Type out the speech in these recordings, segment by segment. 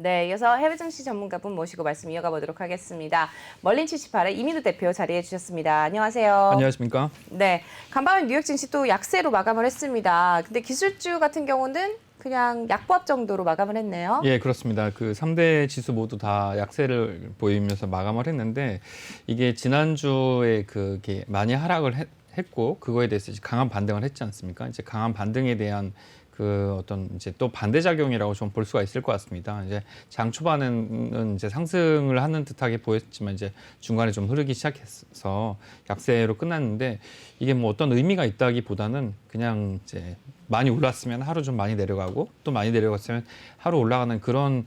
네, 이어서 해외 증시 전문가분 모시고 말씀 이어가 보도록 하겠습니다. 멀린 78의 이민우 대표 자리해 주셨습니다. 안녕하세요. 안녕하십니까? 네, 간밤에 뉴욕 증시 또 약세로 마감을 했습니다. 근데 기술주 같은 경우는 그냥 약보합 정도로 마감을 했네요. 예, 그렇습니다. 그 3대 지수 모두 다 약세를 보이면서 마감을 했는데 이게 지난주에 그게 많이 하락을 했고 그거에 대해서 이제 강한 반등을 했지 않습니까? 이제 강한 반등에 대한 그 어떤 이제 또 반대작용이라고 좀 볼 수가 있을 것 같습니다. 이제 장 초반에는 이제 상승을 하는 듯하게 보였지만 이제 중간에 좀 흐르기 시작해서 약세로 끝났는데 이게 뭐 어떤 의미가 있다기보다는 그냥 이제 많이 올랐으면 하루 좀 많이 내려가고 또 많이 내려갔으면 하루 올라가는 그런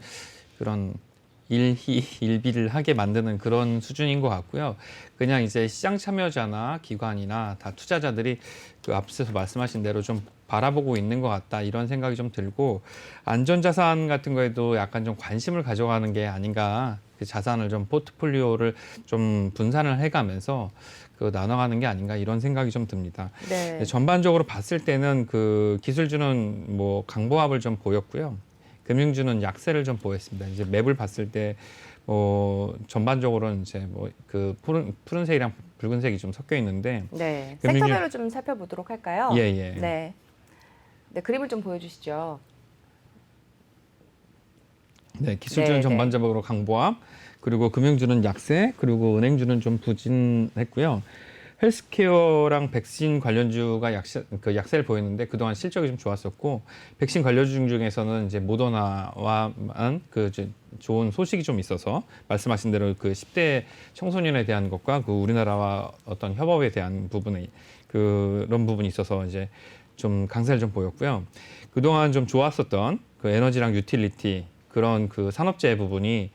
일비를 하게 만드는 그런 수준인 것 같고요. 그냥 이제 시장 참여자나 기관이나 다 투자자들이 그 앞서서 말씀하신 대로 좀 바라보고 있는 것 같다 이런 생각이 좀 들고 안전자산 같은 거에도 약간 좀 관심을 가져가는 게 아닌가 그 자산을 좀 포트폴리오를 좀 분산을 해가면서 그 나눠가는 게 아닌가 이런 생각이 좀 듭니다. 네. 전반적으로 봤을 때는 그 기술주는 뭐 강보합을 좀 보였고요. 금융주는 약세를 좀 보였습니다. 이제 맵을 봤을 때 전반적으로는 이제 뭐 그 푸른색이랑 붉은색이 좀 섞여 있는데 네, 금융주- 섹터별로 좀 살펴보도록 할까요? 예, 예. 네. 네, 그림을 좀 보여주시죠. 네, 기술주는 네, 전반적으로 강보합, 그리고 금융주는 약세, 그리고 은행주는 좀 부진했고요. 헬스케어랑 백신 관련주가 약세를 보였는데 그동안 실적이 좀 좋았었고 백신 관련주 중에서는 이제 모더나와만 그 좋은 소식이 좀 있어서 말씀하신 대로 그 10대 청소년에 대한 것과 그 우리나라와 어떤 협업에 대한 부분에 그런 부분이 있어서 이제 좀 강세를 좀 보였고요. 그동안 좀 좋았었던 그 에너지랑 유틸리티 그런 그 산업재 부분이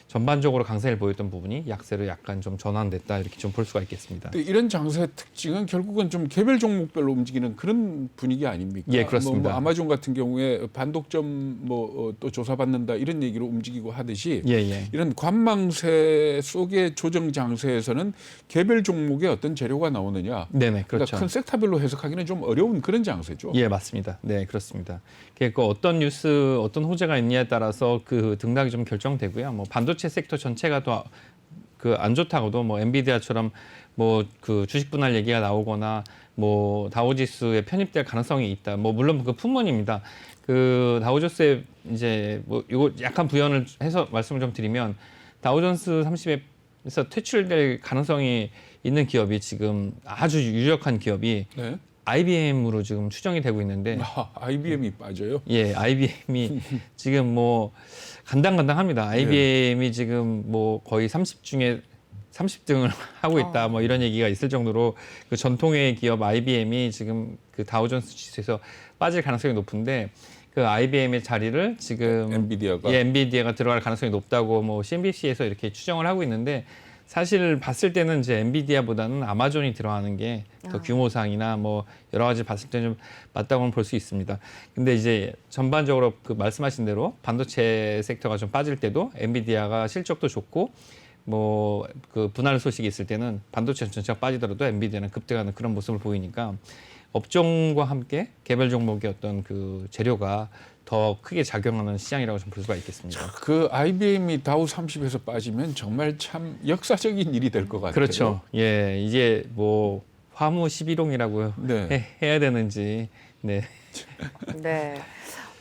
전반적으로 강세를 보였던 부분이 약세로 약간 좀 전환됐다 이렇게 좀 볼 수가 있겠습니다. 이런 장세의 특징은 결국은 좀 개별 종목별로 움직이는 그런 분위기 아닙니까? 예, 그렇습니다. 뭐 아마존 같은 경우에 반독점 또 조사받는다 이런 얘기로 움직이고 하듯이 예, 예. 이런 관망세 속의 조정 장세에서는 개별 종목의 어떤 재료가 나오느냐. 네네, 그렇죠. 그러니까 큰 섹터별로 해석하기는 좀 어려운 그런 장세죠. 예, 맞습니다. 네, 그렇습니다. 그 어떤 뉴스, 어떤 호재가 있냐에 따라서 그 등락이 좀 결정되고요. 뭐 반도체 섹터 전체가 또 그 안 좋다고도 뭐 엔비디아처럼 뭐 그 주식 분할 얘기가 나오거나 뭐 다우지수에 편입될 가능성이 있다. 뭐 물론 그 풍문입니다. 그 다우존스에 이제 뭐 이거 약간 부연을 해서 말씀을 좀 드리면 다우존스 30에서 퇴출될 가능성이 있는 기업이 지금 아주 유력한 기업이 네. IBM으로 지금 추정이 되고 있는데 IBM이 빠져요. 예, IBM이 지금 뭐 간당간당합니다. IBM이 지금 뭐 거의 30 중에 30등을 하고 있다. 뭐 이런 얘기가 있을 정도로 그 전통의 기업 IBM이 지금 그 다우존스 지수에서 빠질 가능성이 높은데 그 IBM의 자리를 지금 엔비디아가 엔비디아가 들어갈 가능성이 높다고 뭐 CNBC에서 이렇게 추정을 하고 있는데 사실 봤을 때는 이제 엔비디아보다는 아마존이 들어가는 게 더 규모상이나 뭐 여러 가지 봤을 때 좀 맞다고는 볼 수 있습니다. 근데 이제 전반적으로 그 말씀하신 대로 반도체 섹터가 좀 빠질 때도 엔비디아가 실적도 좋고 뭐 그 분할 소식이 있을 때는 반도체 전체가 빠지더라도 엔비디아는 급등하는 그런 모습을 보이니까 업종과 함께 개별 종목의 어떤 그 재료가 더 크게 작용하는 시장이라고 좀 볼 수가 있겠습니다. 그 IBM이 다우 30에서 빠지면 정말 참 역사적인 일이 될 것 같아요. 그렇죠. 예, 이제 뭐 화무 11홍이라고 네. 해야 되는지. 네. 네.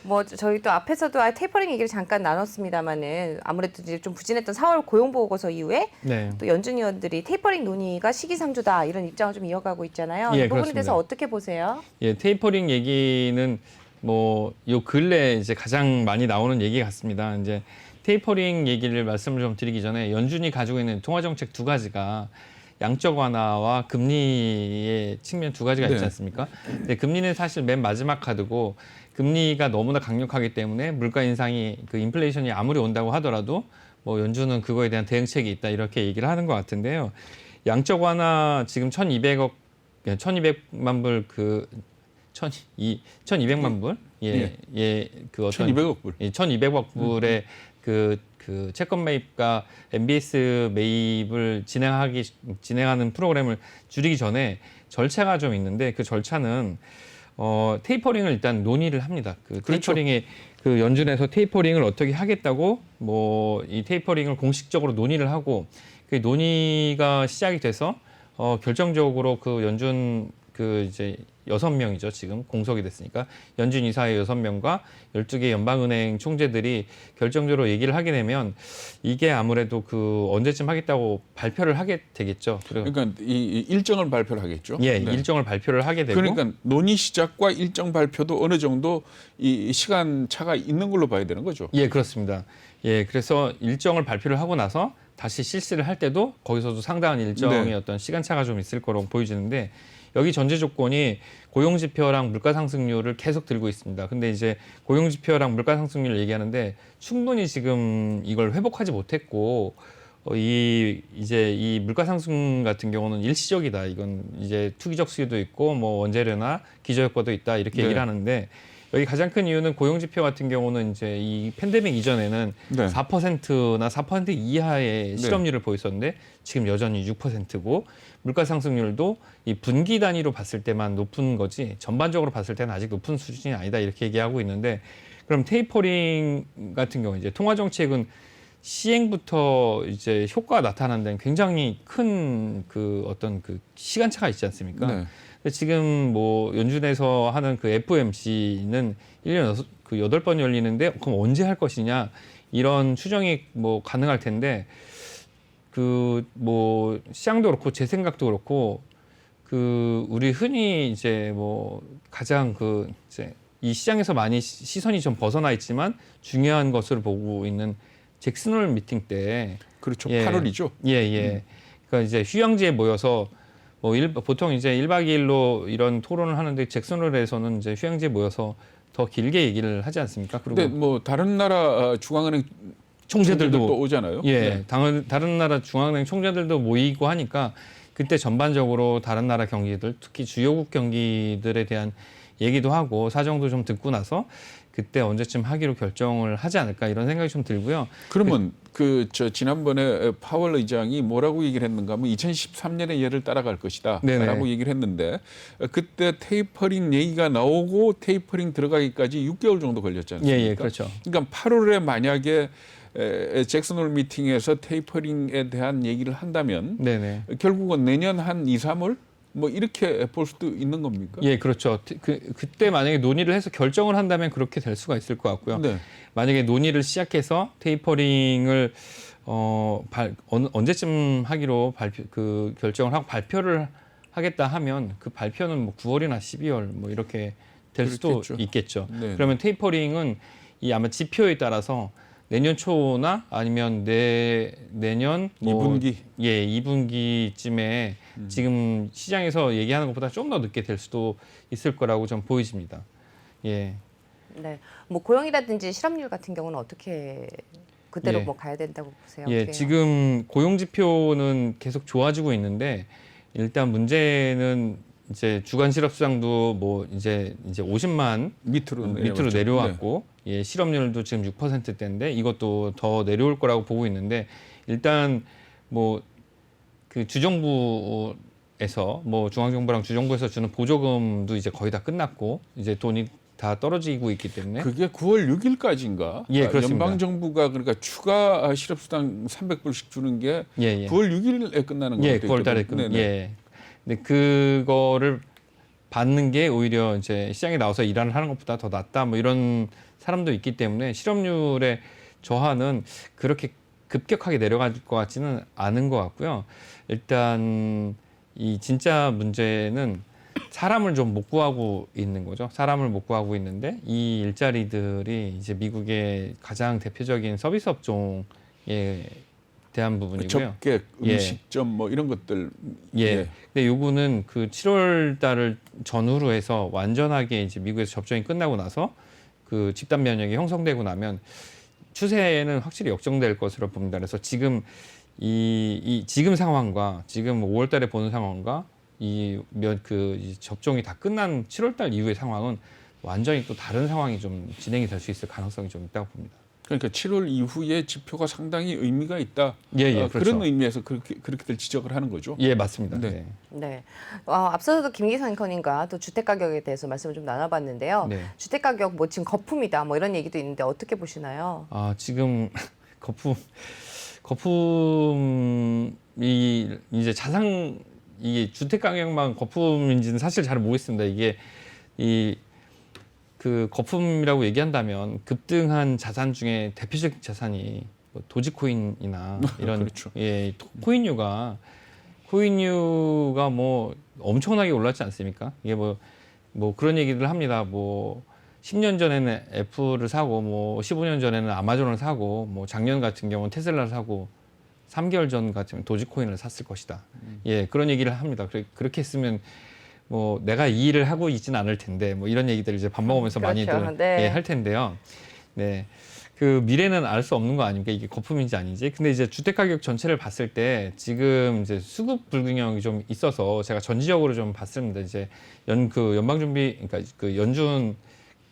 뭐 저희 또 앞에서도 테이퍼링 얘기를 잠깐 나눴습니다만은 아무래도 이제 좀 부진했던 4월 고용 보고서 이후에 네. 또 연준 의원들이 테이퍼링 논의가 시기상조다 이런 입장을 좀 이어가고 있잖아요. 예, 이 부분에 대해서 그렇습니다. 어떻게 보세요? 예, 테이퍼링 얘기는 뭐 요 근래 이제 가장 많이 나오는 얘기 같습니다. 이제 테이퍼링 얘기를 말씀을 좀 드리기 전에 연준이 가지고 있는 통화 정책 두 가지가 양적 완화와 금리의 측면 두 가지가 있지 네. 않습니까? 근데 금리는 사실 맨 마지막 카드고 금리가 너무나 강력하기 때문에 물가 인상이 그 인플레이션이 아무리 온다고 하더라도 뭐 연준은 그거에 대한 대응책이 있다 이렇게 얘기를 하는 것 같은데요. 양적 완화 지금 1,200만 불 그 1,200만 불? 예, 예, 그 어떤 1,200억 불. 1,200억 불의 그 채권 매입과 MBS 매입을 진행하는 프로그램을 줄이기 전에 절차가 좀 있는데 그 절차는 테이퍼링을 일단 논의를 합니다. 그 그렇죠. 테이퍼링에 그 연준에서 테이퍼링을 어떻게 하겠다고 뭐 이 테이퍼링을 공식적으로 논의를 하고 그 논의가 시작이 돼서 결정적으로 그 연준 그 이제 6명이죠. 지금 공석이 됐으니까 연준 이사의 6명과 12개 연방은행 총재들이 결정적으로 얘기를 하게 되면 이게 아무래도 그 언제쯤 하겠다고 발표를 하게 되겠죠. 그러니까 이 일정을 발표를 하겠죠. 예, 네. 일정을 발표를 하게 되고 그러니까 논의 시작과 일정 발표도 어느 정도 이 시간 차가 있는 걸로 봐야 되는 거죠. 예, 그렇습니다. 예, 그래서 일정을 발표를 하고 나서 다시 실시를 할 때도 거기서도 상당한 일정의 네. 어떤 시간차가 좀 있을 거라고 보여지는데 여기 전제 조건이 고용 지표랑 물가 상승률을 계속 들고 있습니다. 근데 이제 고용 지표랑 물가 상승률을 얘기하는데 충분히 지금 이걸 회복하지 못했고 이제 이 물가 상승 같은 경우는 일시적이다. 이건 이제 투기적 수요도 있고 뭐 원재료나 기저효과도 있다. 이렇게 얘기를 네. 하는데 여기 가장 큰 이유는 고용 지표 같은 경우는 이제 이 팬데믹 이전에는 네. 4%나 4% 이하의 실업률을 보였었는데 지금 여전히 6%고 물가 상승률도 이 분기 단위로 봤을 때만 높은 거지 전반적으로 봤을 때는 아직 높은 수준이 아니다 이렇게 얘기하고 있는데 그럼 테이퍼링 같은 경우 이제 통화 정책은 시행부터 이제 효과가 나타나는 데는 굉장히 큰 그 어떤 그 시간차가 있지 않습니까? 네. 근데 지금 뭐 연준에서 하는 그 FOMC는 1년 그 8번 열리는데 그럼 언제 할 것이냐 이런 추정이 뭐 가능할 텐데 그 뭐 시장도 그렇고 제 생각도 그렇고 그 우리 흔히 이제 뭐 가장 그 이제 이 시장에서 많이 시선이 좀 벗어나 있지만 중요한 것으로 보고 있는 잭슨홀 미팅 때 그렇죠. 예. 8월이죠. 예. 그러니까 이제 휴양지에 모여서 뭐 보통 이제 1박 2일로 이런 토론을 하는데 잭슨홀에서는 이제 휴양지에 모여서 더 길게 얘기를 하지 않습니까? 그리고 근데 뭐 다른 나라 중앙은행 총재들도 또 오잖아요. 예, 네. 다른 나라 중앙은행 총재들도 모이고 하니까 그때 전반적으로 다른 나라 경기들, 특히 주요국 경기들에 대한 얘기도 하고 사정도 좀 듣고 나서 그때 언제쯤 하기로 결정을 하지 않을까 이런 생각이 좀 들고요. 그러면 저 지난번에 파월 의장이 뭐라고 얘기를 했는가 하면 2013년의 예를 따라갈 것이다 네네. 라고 얘기를 했는데 그때 테이퍼링 얘기가 나오고 테이퍼링 들어가기까지 6개월 정도 걸렸지 않습니까? 예, 그렇죠. 그러니까 8월에 만약에 잭슨홀 미팅에서 테이퍼링에 대한 얘기를 한다면 네네. 결국은 내년 한 2, 3월 뭐 이렇게 볼 수도 있는 겁니까? 예, 그렇죠. 그때 만약에 논의를 해서 결정을 한다면 그렇게 될 수가 있을 것 같고요. 네. 만약에 논의를 시작해서 테이퍼링을 언제쯤 하기로 결정을 하고 발표를 하겠다 하면 그 발표는 뭐 9월이나 12월 뭐 이렇게 될 수도 그렇겠죠. 있겠죠. 네. 그러면 테이퍼링은 이 아마 지표에 따라서 내년 초나 아니면 내년 뭐 2분기. 예, 2분기쯤에 지금 시장에서 얘기하는 것보다 좀 더 늦게 될 수도 있을 거라고 좀 보여집니다. 예. 네. 뭐 고용이라든지 실업률 같은 경우는 어떻게 그대로 예. 뭐 가야 된다고 보세요? 예, 어떻게 해요? 지금 고용 지표는 계속 좋아지고 있는데 일단 문제는 이제 주간 실업 수당도 뭐 이제 50만 밑으로 내려왔고 예, 실업률도 지금 6%대인데 이것도 더 내려올 거라고 보고 있는데 일단 뭐 그 주정부에서 뭐 중앙정부랑 주정부에서 주는 보조금도 이제 거의 다 끝났고 이제 돈이 다 떨어지고 있기 때문에 그게 9월 6일까지인가? 예, 그렇습니다. 연방 정부가 그러니까 추가 실업수당 300불씩 주는 게 예. 9월 6일에 끝나는 거예요. 예, 9월 달에 예. 근데 그거를 받는 게 오히려 이제 시장에 나와서 일을 하는 것보다 더 낫다 뭐 이런 사람도 있기 때문에 실업률의 저하는 그렇게 급격하게 내려갈 것 같지는 않은 것 같고요. 일단 이 진짜 문제는 사람을 좀 못 구하고 있는 거죠. 사람을 못 구하고 있는데 이 일자리들이 이제 미국의 가장 대표적인 서비스 업종에 대한 부분이고요. 접객, 음식점 뭐 이런 것들. 예. 근데 요거는 그 7월 달을 전후로 해서 완전하게 이제 미국에서 접종이 끝나고 나서 그 집단 면역이 형성되고 나면 추세는 확실히 역정될 것으로 봅니다. 그래서 지금 이 지금 상황과 지금 5월 달에 보는 상황과 이 접종이 다 끝난 7월 달 이후의 상황은 완전히 또 다른 상황이 좀 진행이 될 수 있을 가능성이 좀 있다고 봅니다. 그러니까 7월 이후에 지표가 상당히 의미가 있다. 예, 그렇죠. 그런 의미에서 그렇게들 지적을 하는 거죠. 예, 맞습니다. 네. 네. 네. 앞서서도 김기상 앵커님과 또 주택 가격에 대해서 말씀을 좀 나눠봤는데요. 네. 주택 가격 뭐 지금 거품이다 뭐 이런 얘기도 있는데 어떻게 보시나요? 지금 거품이 이제 이게 주택 가격만 거품인지는 사실 잘 모르겠습니다. 이게 그 거품이라고 얘기한다면 급등한 자산 중에 대표적 자산이 뭐 도지코인이나 이런 그렇죠. 코인류가 뭐 엄청나게 올랐지 않습니까? 이게 뭐 그런 얘기를 합니다. 뭐 10년 전에는 애플을 사고 뭐 15년 전에는 아마존을 사고 뭐 작년 같은 경우는 테슬라를 사고 3개월 전 같으면 도지코인을 샀을 것이다. 예, 그런 얘기를 합니다. 그렇게 했으면 뭐 내가 이 일을 하고 있지는 않을 텐데 뭐 이런 얘기들을 이제 밥 먹으면서 그렇죠. 많이들 네. 할 텐데요. 네. 그 미래는 알 수 없는 거 아닙니까? 이게 거품인지 아닌지. 근데 이제 주택 가격 전체를 봤을 때 지금 이제 수급 불균형이 좀 있어서 제가 전지적으로 좀 봤습니다. 이제 연방준비 그러니까 그 연준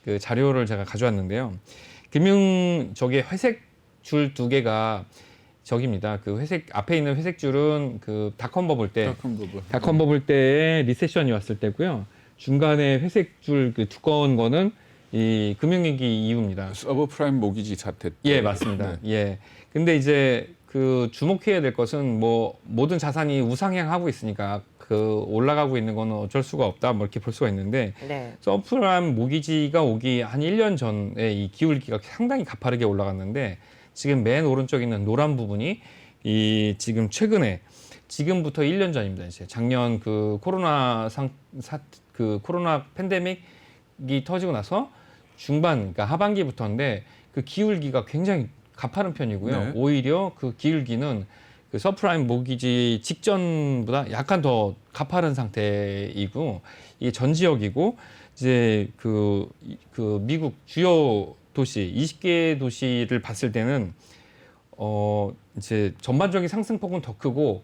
그 자료를 제가 가져왔는데요. 저게 회색 줄 2개가 저기입니다. 그 회색 앞에 있는 회색 줄은 그 닷컴 버블 때 리세션이 왔을 때고요. 중간에 회색 줄 그 두꺼운 거는 이 금융위기 이후입니다. 서브프라임 모기지 사태 때. 예, 맞습니다. 네. 예. 근데 이제 그 주목해야 될 것은 뭐 모든 자산이 우상향하고 있으니까 그 올라가고 있는 거는 어쩔 수가 없다. 뭐 이렇게 볼 수가 있는데 네. 서브프라임 모기지가 오기 한 1년 전에 이 기울기가 상당히 가파르게 올라갔는데 지금 맨 오른쪽에 있는 노란 부분이 지금 최근에 지금부터 1년 전입니다. 이제 작년 그 코로나 팬데믹이 터지고 나서 그러니까 하반기부터인데 그 기울기가 굉장히 가파른 편이고요. 네. 오히려 그 기울기는 그 서프라임 모기지 직전보다 약간 더 가파른 상태이고 이게 전 지역이고 이제 그 미국 주요 도시 20개 도시를 봤을 때는 이제 전반적인 상승폭은 더 크고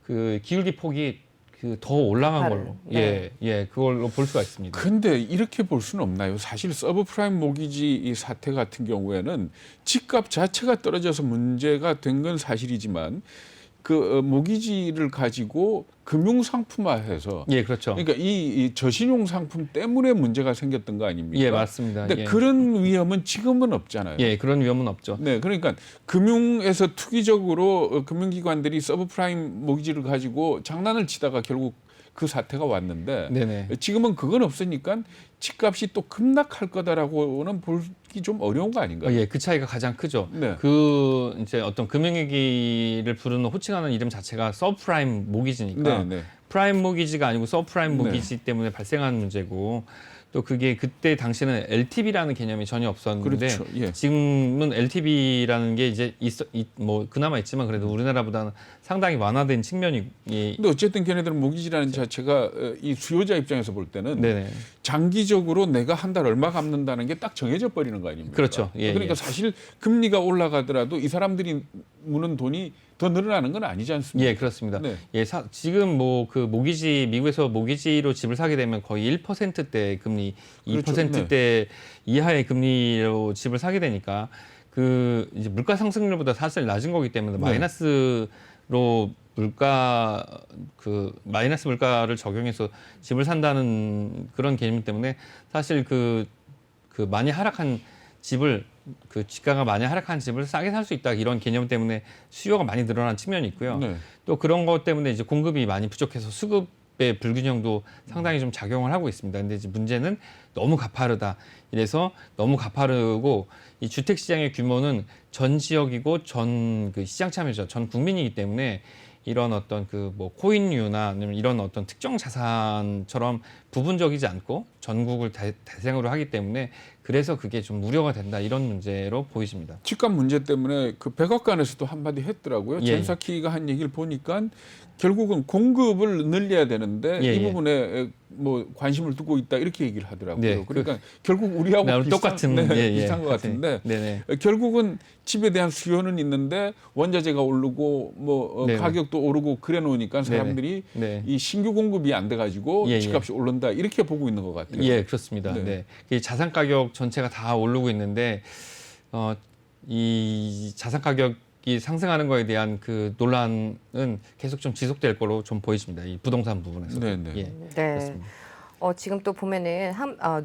그 기울기 폭이 더 올라간 가파른. 걸로 네. 그걸로 볼 수가 있습니다. 근데 이렇게 볼 수는 없나요? 사실 서브프라임 모기지 이 사태 같은 경우에는 집값 자체가 떨어져서 문제가 된 건 사실이지만 그 모기지를 가지고 금융 상품화해서 예, 그렇죠. 그러니까 이 저신용 상품 때문에 문제가 생겼던 거 아닙니까? 예, 맞습니다. 근데 예. 그런 위험은 지금은 없잖아요. 예, 그런 위험은 없죠. 네, 그러니까 금융에서 투기적으로 금융기관들이 서브프라임 모기지를 가지고 장난을 치다가 결국 그 사태가 왔는데 네네. 지금은 그건 없으니까 집값이 또 급락할 거다라고는 보기 좀 어려운 거 아닌가요? 예, 그 차이가 가장 크죠. 네. 그 이제 어떤 금융위기를 부르는 호칭하는 이름 자체가 서프라임 모기지니까 네, 네. 프라임 모기지가 아니고 서프라임 네. 모기지 때문에 발생한 문제고 또 그게 그때 당시에는 LTV라는 개념이 전혀 없었는데 그렇죠. 예. 지금은 LTV라는 게 이제 뭐 그나마 있지만 그래도 우리나라보다는 상당히 완화된 측면이 근데 어쨌든 걔네들은 모기지라는 자체가 이 수요자 입장에서 볼 때는 네네. 장기적으로 내가 한 달 얼마 갚는다는 게 딱 정해져 버리는 거 아닙니까? 그렇죠. 예, 그러니까 예. 사실 금리가 올라가더라도 이 사람들이 무는 돈이 더 늘어나는 건 아니지 않습니까? 예, 그렇습니다. 네. 예, 지금 뭐 그 미국에서 모기지로 집을 사게 되면 거의 1%대 금리, 그렇죠. 2%대 이하의 금리로 집을 사게 되니까 그 이제 물가 상승률보다 사실 낮은 거기 때문에 네. 마이너스 물가를 적용해서 집을 산다는 그런 개념 때문에 사실 그 많이 하락한 집을 그 지가가 많이 하락한 집을 싸게 살 수 있다 이런 개념 때문에 수요가 많이 늘어난 측면이 있고요. 네. 또 그런 것 때문에 이제 공급이 많이 부족해서 수급의 불균형도 상당히 좀 작용을 하고 있습니다. 근데 이제 문제는 너무 가파르다. 이래서 너무 가파르고 이 주택 시장의 규모는 전 지역이고 전 그 시장 참여자, 전 국민이기 때문에 이런 어떤 그 뭐 코인류나 아니면 이런 어떤 특정 자산처럼 부분적이지 않고 전국을 대상으로 하기 때문에 그래서 그게 좀 우려가 된다 이런 문제로 보이십니다. 집값 문제 때문에 그 백악관에서도 한마디 했더라고요. 예. 젠사키가 한 얘기를 보니까 결국은 공급을 늘려야 되는데 예, 이 예. 부분에 뭐 관심을 두고 있다 이렇게 얘기를 하더라고요. 네, 그러니까 결국 우리하고 똑같은 비슷한 것 같은데 네네. 결국은 집에 대한 수요는 있는데 원자재가 오르고 뭐 네네. 가격도 오르고 그래 놓으니까 사람들이 네. 이 신규 공급이 안 돼 가지고 예, 예. 집값이 오른다 이렇게 보고 있는 것 같아요. 예, 그렇습니다. 네. 네. 이 자산 가격 전체가 다 오르고 있는데 이 자산 가격이 상승하는 거에 대한 그 논란은 계속 좀 지속될 거로 좀 보여집니다. 이 부동산 부분에서. 네네. 예, 네. 그렇습니다. 지금 또 보면은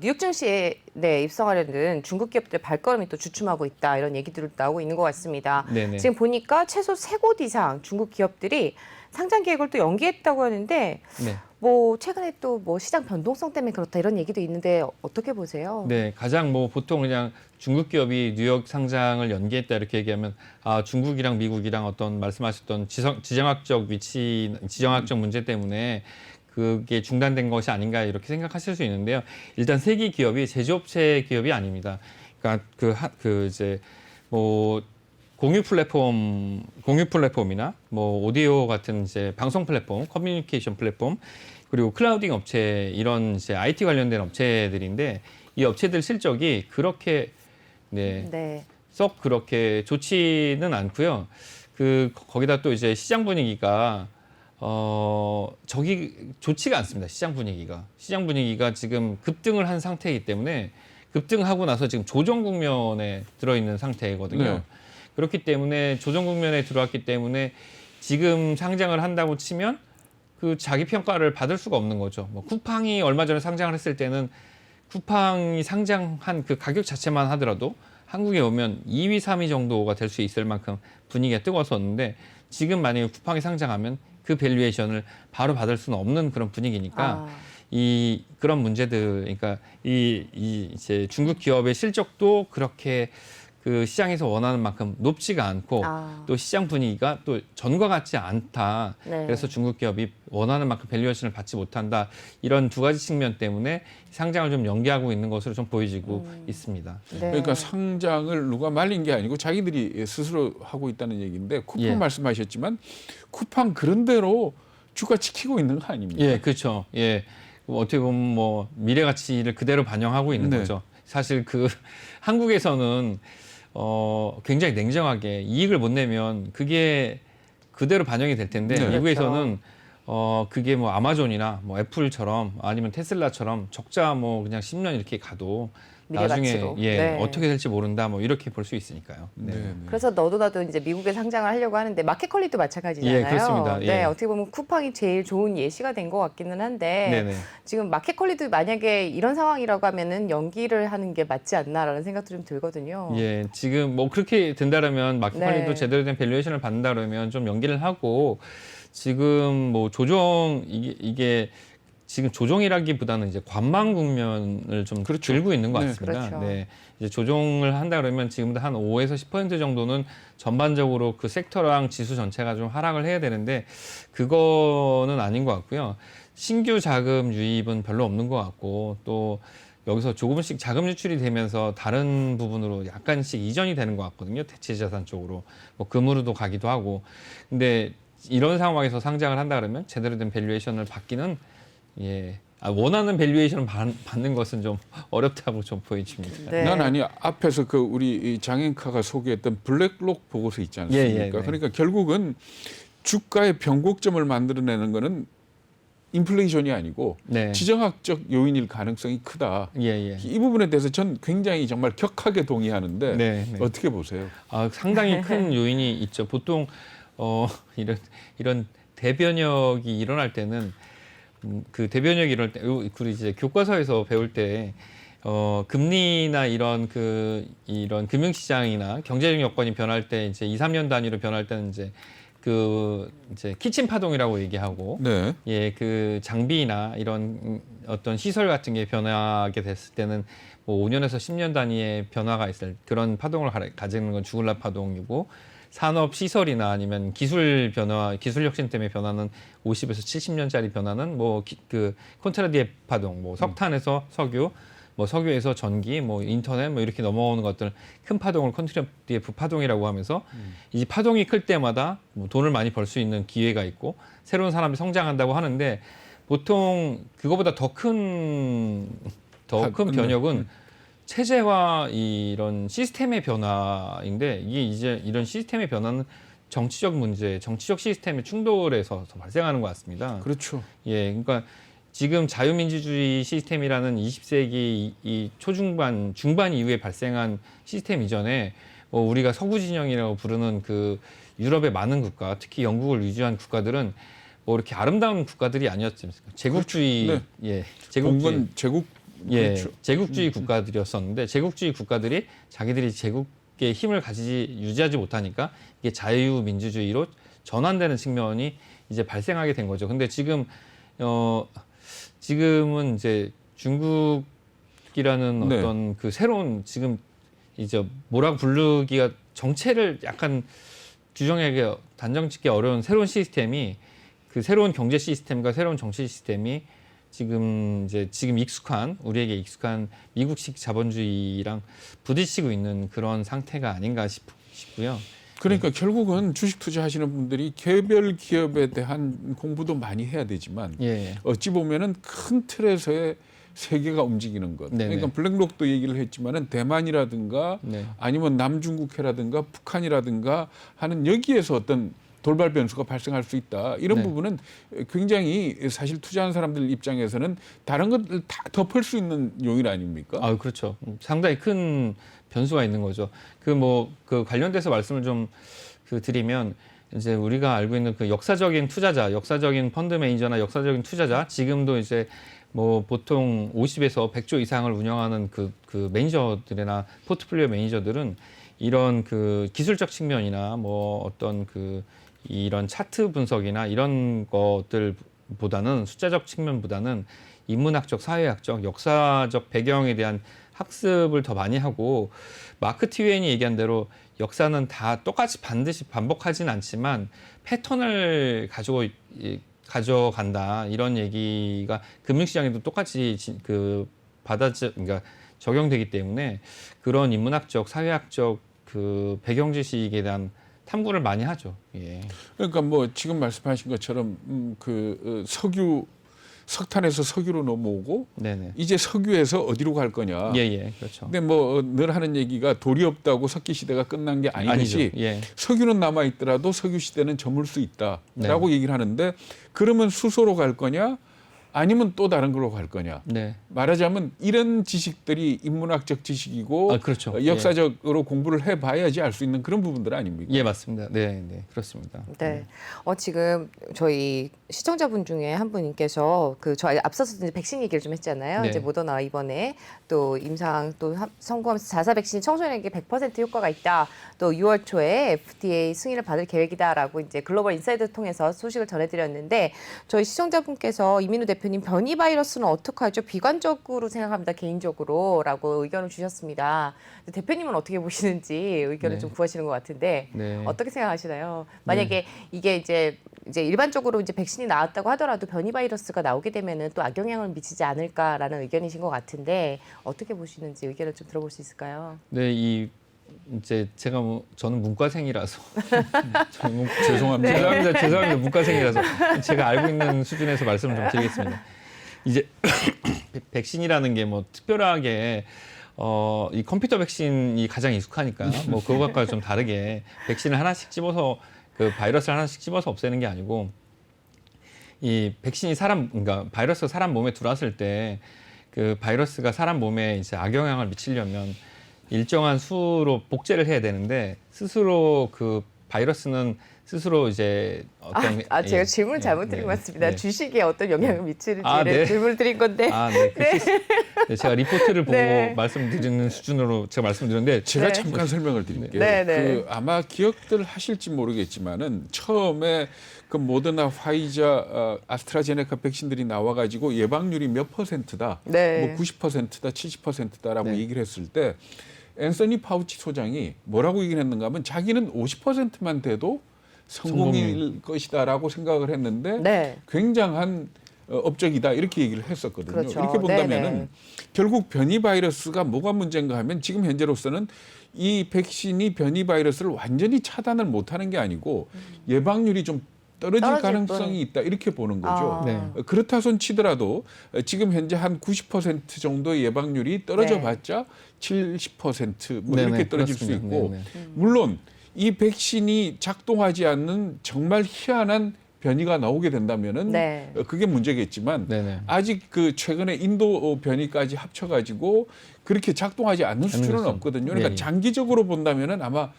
뉴욕 증시에 입성하려는 중국 기업들 발걸음이 또 주춤하고 있다 이런 얘기들도 나오고 있는 것 같습니다. 네네. 지금 보니까 최소 3곳 이상 중국 기업들이 상장 계획을 또 연기했다고 하는데 네. 뭐 최근에 또 뭐 시장 변동성 때문에 그렇다 이런 얘기도 있는데 어떻게 보세요? 네, 가장 뭐 보통 그냥 중국 기업이 뉴욕 상장을 연기했다 이렇게 얘기하면 중국이랑 미국이랑 어떤 말씀하셨던 지정학적 위치, 지정학적 문제 때문에 그게 중단된 것이 아닌가 이렇게 생각하실 수 있는데요. 일단 세계 기업이 제조업체 기업이 아닙니다. 그러니까 이제 뭐 공유 플랫폼이나 뭐 오디오 같은 이제 방송 플랫폼, 커뮤니케이션 플랫폼, 그리고 클라우딩 업체 이런 이제 IT 관련된 업체들인데 이 업체들 실적이 그렇게 네. 썩 그렇게 좋지는 않고요. 거기다 또 이제 시장 분위기가 저기 좋지가 않습니다. 시장 분위기가 지금 급등을 한 상태이기 때문에 급등하고 나서 지금 조정 국면에 들어있는 상태거든요. 네. 그렇기 때문에 조정 국면에 들어왔기 때문에 지금 상장을 한다고 치면 그 자기 평가를 받을 수가 없는 거죠. 뭐 쿠팡이 얼마 전에 상장을 했을 때는 쿠팡이 상장한 그 가격 자체만 하더라도 한국에 오면 2위, 3위 정도가 될 수 있을 만큼 분위기가 뜨거웠었는데 지금 만약에 쿠팡이 상장하면 그 밸류에이션을 바로 받을 수는 없는 그런 분위기니까 그런 문제들, 그러니까 이제 중국 기업의 실적도 그렇게 그 시장에서 원하는 만큼 높지가 않고 또 시장 분위기가 또 전과 같지 않다. 네. 그래서 중국 기업이 원하는 만큼 밸류에이션을 받지 못한다. 이런 두 가지 측면 때문에 상장을 좀 연기하고 있는 것으로 좀 보여지고 있습니다. 네. 그러니까 상장을 누가 말린 게 아니고 자기들이 스스로 하고 있다는 얘기인데 쿠팡 예. 말씀하셨지만 쿠팡 그런 대로 주가 지키고 있는 거 아닙니까? 예, 그렇죠. 예. 어떻게 보면 뭐 미래 가치를 그대로 반영하고 있는 네. 거죠. 사실 한국에서는 굉장히 냉정하게 이익을 못 내면 그게 그대로 반영이 될 텐데 네. 미국에서는 그게 뭐 아마존이나 뭐 애플처럼 아니면 테슬라처럼 적자 뭐 그냥 10년 이렇게 가도 미래 나중에 가치로. 예, 네. 어떻게 될지 모른다 뭐 이렇게 볼 수 있으니까요. 네. 네. 그래서 너도 나도 이제 미국에 상장을 하려고 하는데 마켓컬리도 마찬가지잖아요. 예, 그렇습니다. 예. 네, 어떻게 보면 쿠팡이 제일 좋은 예시가 된 것 같기는 한데 네네. 지금 마켓컬리도 만약에 이런 상황이라고 하면은 연기를 하는 게 맞지 않나라는 생각도 좀 들거든요. 예, 지금 뭐 그렇게 된다라면 마켓컬리도 네. 제대로 된 밸류에이션을 받는다 그러면 좀 연기를 하고 지금 뭐 이게 지금 조정이라기보다는 이제 관망 국면을 좀 그렇죠. 들고 있는 것 네. 같습니다. 그렇죠. 네. 이제 조정을 한다 그러면 지금도 한 5에서 10% 정도는 전반적으로 그 섹터랑 지수 전체가 좀 하락을 해야 되는데 그거는 아닌 것 같고요. 신규 자금 유입은 별로 없는 것 같고 또 여기서 조금씩 자금 유출이 되면서 다른 부분으로 약간씩 이전이 되는 것 같거든요. 대체 자산 쪽으로. 뭐 금으로도 가기도 하고. 근데 이런 상황에서 상장을 한다 그러면 제대로 된 밸류에이션을 받기는 원하는 밸류에이션을 받는 것은 좀 어렵다고 좀 보여집니다. 네. 난 아니 앞에서 그 우리 이 장앵카가 소개했던 블랙록 보고서 있지 않습니까? 예, 네. 그러니까 결국은 주가의 변곡점을 만들어내는 거는 인플레이션이 아니고 네. 지정학적 요인일 가능성이 크다. 예. 이 부분에 대해서 전 굉장히 정말 격하게 동의하는데 네. 어떻게 보세요? 상당히 큰 요인이 있죠. 보통 이런 대변역이 일어날 때는 그 대변역이 일어날 때 우리 이제 교과서에서 배울 때 금리나 이런 금융시장이나 경제적 여건이 변할 때 이제 2, 3년 단위로 변할 때는 이제 키친 파동이라고 얘기하고 네. 그 장비나 이런 어떤 시설 같은 게 변하게 됐을 때는 뭐 5년에서 10년 단위의 변화가 있을 그런 파동을 가지는 건 주글라 파동이고 산업 시설이나 아니면 기술 변화, 기술 혁신 때문에 변하는 50에서 70년짜리 변화는 콘트라디에 파동, 뭐 석탄에서 석유, 뭐 석유에서 전기, 뭐 인터넷, 뭐 이렇게 넘어오는 것들 큰 파동을 컨트리디에프 파동이라고 하면서 이 파동이 클 때마다 뭐 돈을 많이 벌 수 있는 기회가 있고 새로운 사람이 성장한다고 하는데 보통 그거보다 더 큰 변혁은 체제와 이런 시스템의 변화인데 이게 이제 이런 시스템의 변화는 정치적 문제, 정치적 시스템의 충돌에서 발생하는 것 같습니다. 그렇죠. 예, 그러니까 지금 자유민주주의 시스템이라는 20세기 이 중반 이후에 발생한 시스템 이전에 우리가 서구 진영이라고 부르는 그 유럽의 많은 국가, 특히 영국을 위주한 국가들은 뭐 이렇게 아름다운 국가들이 아니었지 않습니까? 제국주의, 그렇죠. 예, 제국주의, 봉건 제국 예, 그렇죠. 제국주의 국가들이었었는데 제국주의 국가들이 자기들이 제국의 힘을 유지하지 못하니까 이게 자유민주주의로 전환되는 측면이 이제 발생하게 된 거죠. 근데 지금은 이제 중국이라는 네. 어떤 그 새로운 지금 이제 뭐라고 부르기가 정체를 약간 규정하기 단정짓기 어려운 새로운 시스템이 그 새로운 경제 시스템과 새로운 정치 시스템이 지금 우리에게 익숙한 미국식 자본주의랑 부딪히고 있는 그런 상태가 아닌가 싶고요. 그러니까 결국은 주식 투자하시는 분들이 개별 기업에 대한 공부도 많이 해야 되지만 예. 어찌 보면은 큰 틀에서의 세계가 움직이는 것. 네네. 그러니까 블랙록도 얘기를 했지만은 대만이라든가 네. 아니면 남중국해라든가 북한이라든가 하는 여기에서 어떤 돌발 변수가 발생할 수 있다. 이런 네. 부분은 굉장히 사실 투자하는 사람들 입장에서는 다른 것들 다 덮을 수 있는 요인 아닙니까? 아, 그렇죠. 상당히 큰 변수가 있는 거죠. 그 관련돼서 말씀을 좀 드리면 이제 우리가 알고 있는 그 역사적인 투자자, 역사적인 펀드 매니저나 역사적인 투자자, 지금도 이제 뭐 보통 50에서 100조 이상을 운영하는 그 매니저들이나 포트폴리오 매니저들은 이런 그 기술적 측면이나 뭐 어떤 이런 차트 분석이나 이런 것들보다는 숫자적 측면보다는 인문학적, 사회학적, 역사적 배경에 대한 학습을 더 많이 하고 마크 트웨인이 얘기한 대로 역사는 다 똑같이 반드시 반복하진 않지만 패턴을 가져간다 이런 얘기가 금융시장에도 똑같이 그러니까 적용되기 때문에 그런 인문학적, 사회학적 그 배경 지식에 대한 탐구를 많이 하죠. 예. 그러니까 뭐 지금 말씀하신 것처럼 석탄에서 석유로 넘어오고 네네. 이제 석유에서 어디로 갈 거냐. 예, 그렇죠. 근데 뭐 늘 하는 얘기가 돌이 없다고 석기 시대가 끝난 게 아니듯이 아니죠. 예. 석유는 남아 있더라도 석유 시대는 저물 수 있다라고 네. 얘기를 하는데 그러면 수소로 갈 거냐 아니면 또 다른 걸로 갈 거냐. 네. 말하자면 이런 지식들이 인문학적 지식이고 아, 그렇죠. 역사적으로 공부를 해봐야지 알 수 있는 그런 부분들 아닙니까? 예, 맞습니다. 네, 그렇습니다. 네. 지금 저희 시청자분 중에 한 분께서 저 앞서서 이제 백신 얘기를 좀 했잖아요. 네. 이제 모더나 이번에 또 임상 또 성공하면서 4사 백신이 청소년에게 100% 효과가 있다. 또 6월 초에 FDA 승인을 받을 계획이다라고 이제 글로벌 인사이드 통해서 소식을 전해드렸는데 저희 시청자분께서 이민우 대표님 변이 바이러스는 어떻게 하죠? 비관적으로 생각합니다. 개인적으로라고 의견을 주셨습니다. 대표님은 어떻게 보시는지 의견을 네. 좀 구하시는 것 같은데 네. 어떻게 생각하시나요? 만약에 이게 이제 일반적으로 이제 백신이 나왔다고 하더라도 변이 바이러스가 나오게 되면은 또 악영향을 미치지 않을까라는 의견이신 것 같은데 어떻게 보시는지 의견을 좀 들어볼 수 있을까요? 네, 이제 저는 문과생이라서 죄송합니다. 죄송합니다. 문과생이라서 제가 알고 있는 수준에서 말씀을 좀 드리겠습니다. 이제 백신이라는 게 뭐 특별하게 이 컴퓨터 백신이 가장 익숙하니까 뭐 그것과 좀 다르게 백신을 하나씩 집어서 그 바이러스를 하나씩 집어서 없애는 게 아니고 이 백신이 그러니까 바이러스가 사람 몸에 들어왔을 때 그 바이러스가 사람 몸에 이제 악영향을 미치려면 일정한 수로 복제를 해야 되는데 스스로 그 바이러스는 스스로 이제 어떤 제가 예, 질문 잘못 드린 것 같습니다. 주식에 어떤 영향을 미치는지를 네. 질문을 드린 건데. 네, 제가 리포트를 보고 네. 말씀드리는 수준으로 제가 말씀드렸는데 제가 네. 잠깐 설명을 드릴게요. 네. 아마 기억들 하실지 모르겠지만은 처음에 그 모더나, 화이자, 아스트라제네카 백신들이 나와가지고 예방률이 몇 %다, 네. 뭐 90%다, 70%다라고 네. 얘기를 했을 때 앤서니 파우치 소장이 뭐라고 얘기를 했는가 하면 자기는 50%만 돼도 성공일 것이다라고 생각을 했는데 네. 굉장한 업적이다 이렇게 얘기를 했었거든요. 그렇죠. 이렇게 본다면은 네네. 결국 변이 바이러스가 뭐가 문제인가 하면 지금 현재로서는 이 백신이 변이 바이러스를 완전히 차단을 못하는 게 아니고 예방률이 좀 떨어질 가능성이 있다 이렇게 보는 거죠. 아. 네. 그렇다 손 치더라도 지금 현재 한 90% 정도의 예방률이 떨어져 네. 봤자 70%뭐 네네, 이렇게 떨어질 수 그렇습니다. 있고 네네. 물론 이 백신이 작동하지 않는 정말 희한한 변이가 나오게 된다면은 네. 그게 문제겠지만 네네. 아직 그 최근에 인도 변이까지 합쳐가지고 그렇게 작동하지 않는 수준은 것은. 없거든요. 그러니까 네. 장기적으로 본다면은 아마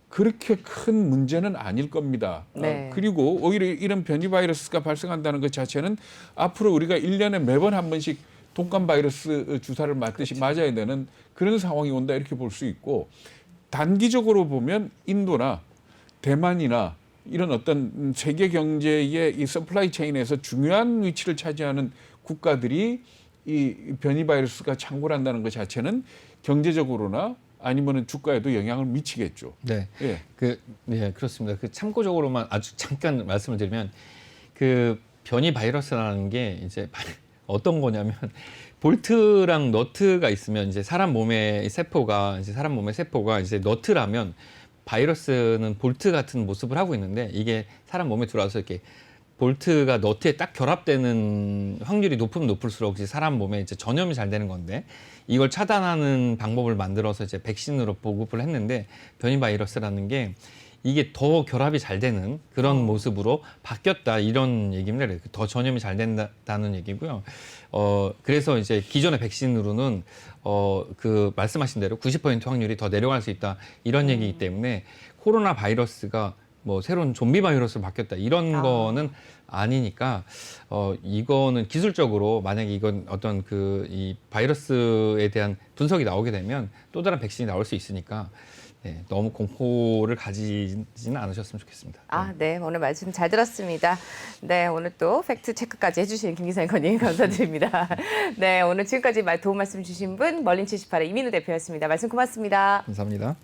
그렇게 큰 문제는 아닐 겁니다. 네. 그리고 오히려 이런 변이 바이러스가 발생한다는 것 자체는 앞으로 우리가 1년에 매번 한 번씩 독감 바이러스 주사를 맞듯이 맞아야 되는 그런 상황이 온다 이렇게 볼 수 있고 단기적으로 보면 인도나 대만이나 이런 어떤 세계 경제의 이 서플라이 체인에서 중요한 위치를 차지하는 국가들이 이 변이 바이러스가 창궐한다는 것 자체는 경제적으로나 아니면은 주가에도 영향을 미치겠죠. 네. 예. 네, 그렇습니다. 그 참고적으로만 아주 잠깐 말씀을 드리면 그 변이 바이러스라는 게 이제 어떤 거냐면 볼트랑 너트가 있으면 이제 사람 몸의 세포가 이제 너트라면 바이러스는 볼트 같은 모습을 하고 있는데 이게 사람 몸에 들어와서 이렇게 볼트가 너트에 딱 결합되는 확률이 높으면 높을수록 이제 사람 몸에 이제 전염이 잘 되는 건데 이걸 차단하는 방법을 만들어서 이제 백신으로 보급을 했는데 변이 바이러스라는 게 이게 더 결합이 잘 되는 그런 모습으로 바뀌었다 이런 얘기입니다. 더 전염이 잘 된다는 얘기고요. 그래서 이제 기존의 백신으로는 그 말씀하신 대로 90% 확률이 더 내려갈 수 있다 이런 얘기이기 때문에 코로나 바이러스가 뭐 새로운 좀비 바이러스로 바뀌었다 이런 거는 아니니까 이거는 기술적으로 만약에 이건 어떤 그 이 바이러스에 대한 분석이 나오게 되면 또 다른 백신이 나올 수 있으니까 네, 너무 공포를 가지지는 않으셨으면 좋겠습니다. 네. 오늘 말씀 잘 들었습니다. 네, 오늘 또 팩트 체크까지 해주신 김기상 건님 감사드립니다. 네, 오늘 지금까지 도움 말씀 주신 분 멀린 78의 이민우 대표였습니다. 말씀 고맙습니다. 감사합니다.